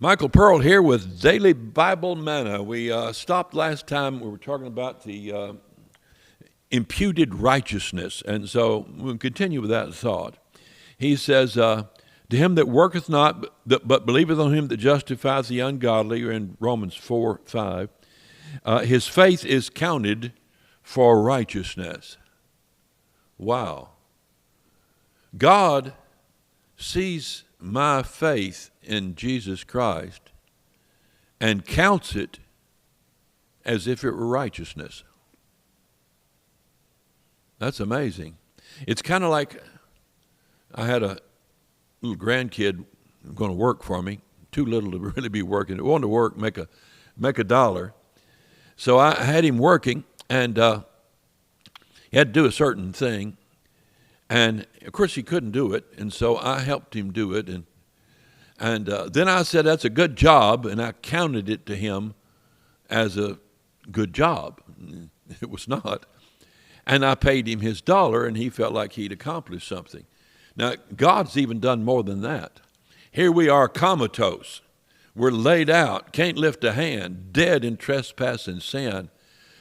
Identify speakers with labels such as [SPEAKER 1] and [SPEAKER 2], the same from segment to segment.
[SPEAKER 1] Michael Pearl here with Daily Bible Manna. We stopped last time. We were talking about the imputed righteousness, and so we'll continue with that thought. He says, to him that worketh not, but believeth on him that justifieth the ungodly, or in Romans 4:5, his faith is counted for righteousness. Wow. God sees my faith in Jesus Christ and counts it as if it were righteousness. That's amazing. It's kind of like I had a little grandkid going to work for me, too little to really be working. He wanted to work, make a dollar. So I had him working, and he had to do a certain thing. And, of course, he couldn't do it, and so I helped him do it. And then I said, that's a good job, and I counted it to him as a good job. It was not. And I paid him his dollar, and he felt like he'd accomplished something. Now, God's even done more than that. Here we are comatose. We're laid out, can't lift a hand, dead in trespass and sin.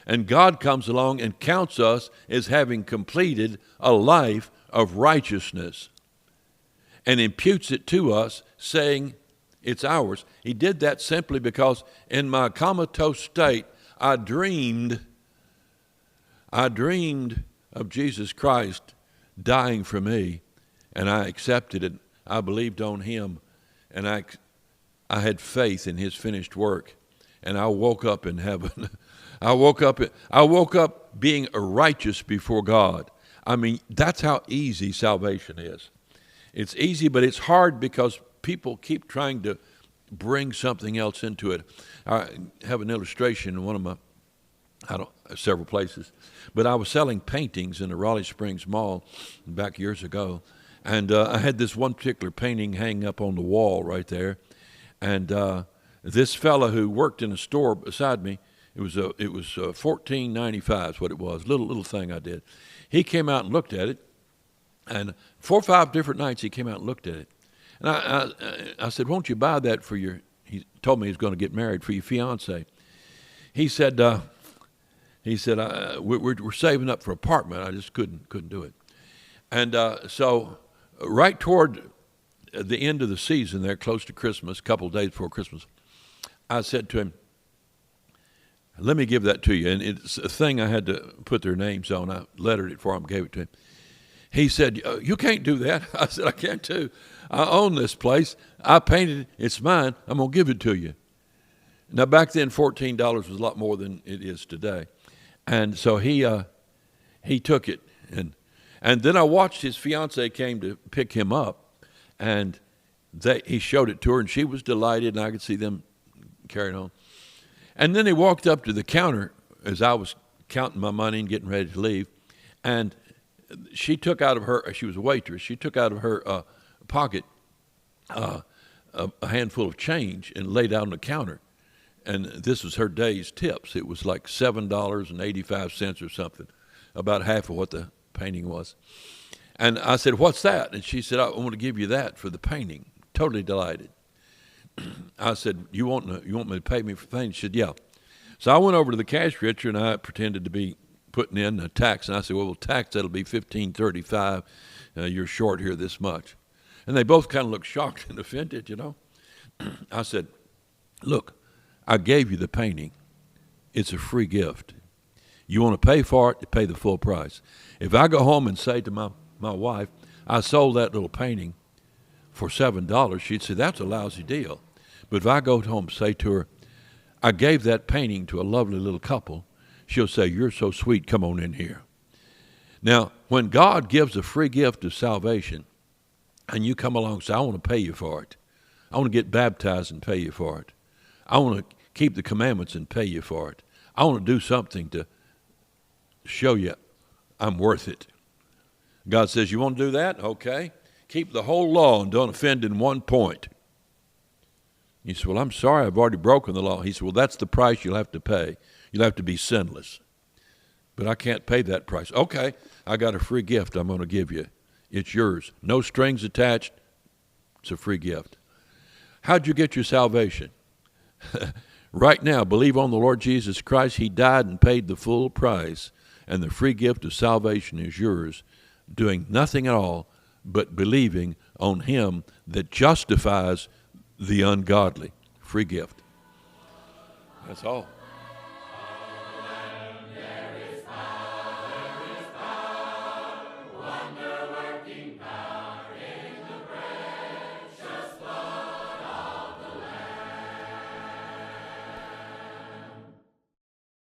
[SPEAKER 1] And God comes along and counts us as having completed a life of righteousness and imputes it to us, saying it's ours. He did that simply because in my comatose state, I dreamed of Jesus Christ dying for me, and I accepted it. I believed on him, and I had faith in his finished work, and I woke up in heaven. I woke up being righteous before God. I mean, that's how easy salvation is. It's easy, but it's hard because people keep trying to bring something else into it. I have an illustration in one of my, several places, but I was selling paintings in the Raleigh Springs Mall back years ago, and I had this one particular painting hanging up on the wall right there, and this fella who worked in a store beside me, it was $14.95 is what it was, little thing I did. He came out and looked at it, and 4 or 5 different nights he came out and looked at it. And I said, won't you buy that for your, he told me he was going to get married, for your fiance. He said, we're saving up for an apartment. I just couldn't do it. And so right toward the end of the season there, close to Christmas, a couple of days before Christmas, I said to him, let me give that to you. And it's a thing I had to put their names on. I lettered it for him, gave it to him. He said, you can't do that. I said, I can too. I own this place. I painted it. It's mine. I'm going to give it to you. Now, back then, $14 was a lot more than it is today. And so he took it. And then I watched his fiance came to pick him up, and he showed it to her, and she was delighted, and I could see them carrying on. And then he walked up to the counter as I was counting my money and getting ready to leave, and she took out of her, she was a waitress, she took out of her pocket a handful of change and laid out on the counter. And this was her day's tips. It was like $7.85 or something, about half of what the painting was. And I said, what's that? And she said, I want to give you that for the painting. Totally delighted. I said, you want me to pay me for the painting? She said, yeah. So I went over to the cash register, and I pretended to be putting in a tax. And I said, well, tax, that'll be $15.35. You're short here this much. And they both kind of looked shocked and offended, you know. I said, look, I gave you the painting. It's a free gift. You want to pay for it, you pay the full price. If I go home and say to my wife, I sold that little painting for $7, she'd say, that's a lousy deal. But if I go home and say to her, I gave that painting to a lovely little couple, she'll say, you're so sweet, come on in here. Now, when God gives a free gift of salvation, and you come along and say, I want to pay you for it. I want to get baptized and pay you for it. I want to keep the commandments and pay you for it. I want to do something to show you I'm worth it. God says, you want to do that? Okay. Keep the whole law and don't offend in one point. You say, well, I'm sorry, I've already broken the law. He said, well, that's the price you'll have to pay. You'll have to be sinless. But I can't pay that price. Okay, I got a free gift I'm going to give you. It's yours. No strings attached. It's a free gift. How'd you get your salvation? Right now, believe on the Lord Jesus Christ. He died and paid the full price, and the free gift of salvation is yours, doing nothing at all but believing on Him that justifies the ungodly. Free gift. That's all.